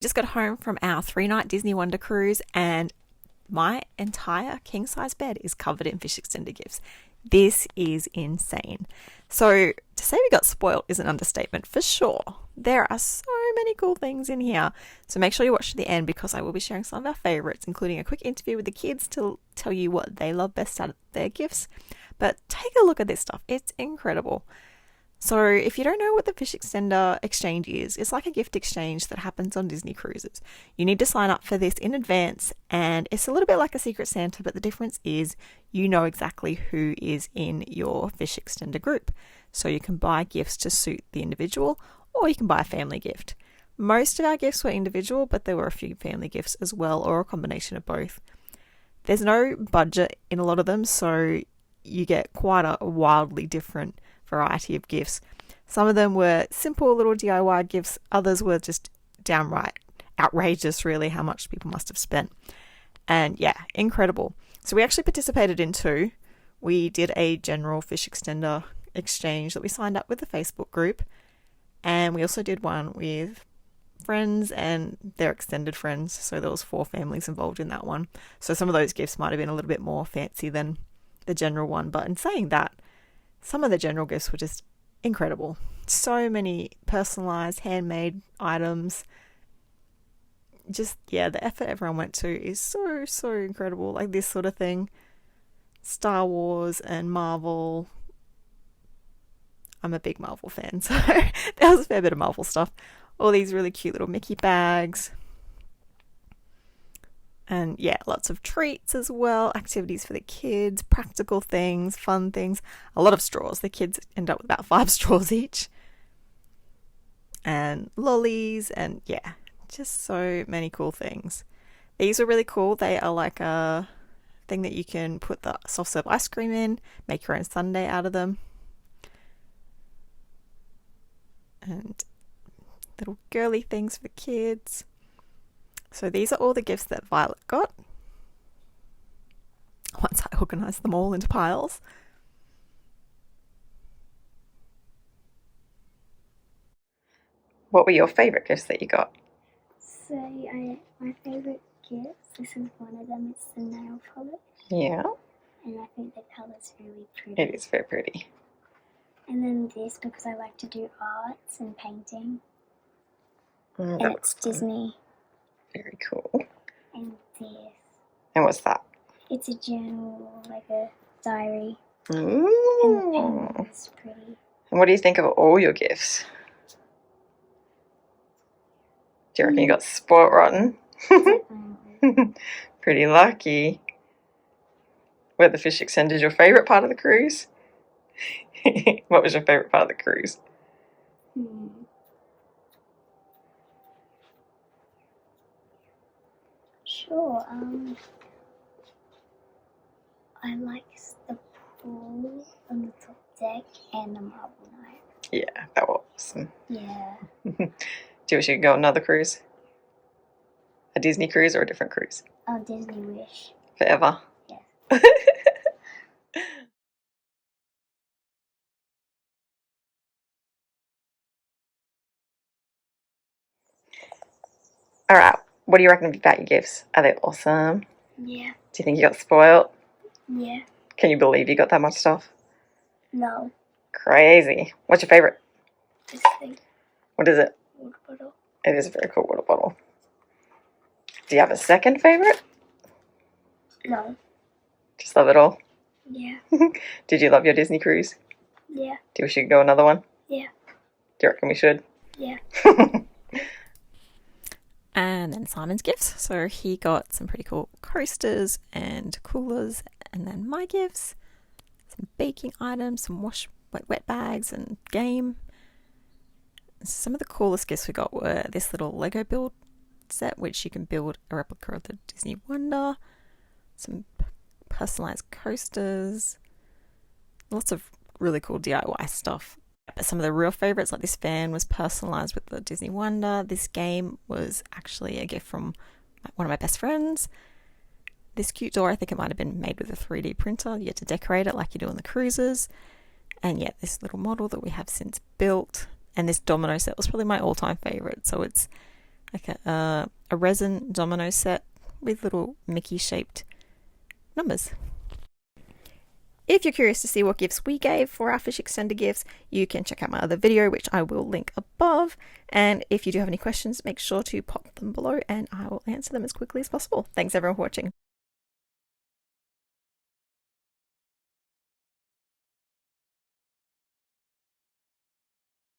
Just got home from our 3-night Disney Wonder cruise, and my entire king size bed is covered in fish extender gifts. This is insane. So, to say we got spoiled is an understatement for sure. There are so many cool things in here. So, make sure you watch to the end because I will be sharing some of our favorites, including a quick interview with the kids to tell you what they love best out of their gifts. But take a look at this stuff, it's incredible. So, if you don't know what the fish extender exchange is, it's like a gift exchange that happens on Disney cruises. You need to sign up for this in advance, and it's a little bit like a Secret Santa, but the difference is you know exactly who is in your fish extender group. So, you can buy gifts to suit the individual, or you can buy a family gift. Most of our gifts were individual, but there were a few family gifts as well, or a combination of both. There's no budget in a lot of them, so you get quite a wildly different variety of gifts. Some of them were simple little DIY gifts, others were just downright outrageous, really, how much people must have spent. And yeah, incredible. So we actually participated in two. We did a general fish extender exchange that we signed up with the Facebook group, and we also did one with friends and their extended friends. So there was 4 families involved in that one. So some of those gifts might have been a little bit more fancy than the general one, but in saying that, some of the general gifts were just incredible. So many personalized, handmade items. Just, yeah, the effort everyone went to is so incredible. Like this sort of thing. Star Wars and Marvel. I'm a big Marvel fan, so there was a fair bit of Marvel stuff. All these really cute little Mickey bags. And yeah, lots of treats as well, activities for the kids, practical things, fun things, a lot of straws. The kids end up with about 5 straws each. And lollies, and yeah, just so many cool things. These are really cool. They are like a thing that you can put the soft serve ice cream in, make your own sundae out of them. And little girly things for kids. So these are all the gifts that Violet got once I organised them all into piles. What were your favourite gifts that you got? So my favourite gifts, this is one of them, it's the nail polish. Yeah. And I think the colour's really pretty. It is very pretty. And then this, because I like to do arts and painting. And it's Disney. Very cool. And this. And what's that? It's a journal, like a diary. Ooh. And the penguin is pretty. And what do you think of all your gifts? Do you reckon you got spoilt rotten? Pretty lucky. Were the fish extenders your favourite part of the cruise? What was your favourite part of the cruise? Sure. I like the pool on the top deck and the marble night. Yeah, that was awesome. Yeah. Do you wish you could go on another cruise? A Disney cruise or a different cruise? Oh, Disney Wish. Forever? Yeah. Alright, what do you reckon about your gifts? Are they awesome? Yeah. Do you think you got spoiled? Yeah. Can you believe you got that much stuff? No. Crazy. What's your favourite? This thing. What is it? Water bottle. It is a very cool water bottle. Do you have a second favourite? No. Just love it all? Yeah. Did you love your Disney cruise? Yeah. Do you wish you could go another one? Yeah. Do you reckon we should? Yeah. And then Simon's gifts. So he got some pretty cool coasters and coolers. And then my gifts, some baking items, some wet bags and game. Some of the coolest gifts we got were this little Lego build set, which you can build a replica of the Disney Wonder. Some personalized coasters. Lots of really cool DIY stuff. But some of the real favorites, like this fan, was personalized with the Disney Wonder. This game was actually a gift from one of my best friends. This cute door, I think it might have been made with a 3D printer. You get to decorate it like you do on the cruises. And yeah, this little model that we have since built. And this domino set was probably my all-time favorite. So it's like a resin domino set with little Mickey shaped numbers. If you're curious to see what gifts we gave for our fish extender gifts, you can check out my other video, which I will link above. And if you do have any questions, make sure to pop them below and I will answer them as quickly as possible. Thanks everyone for watching.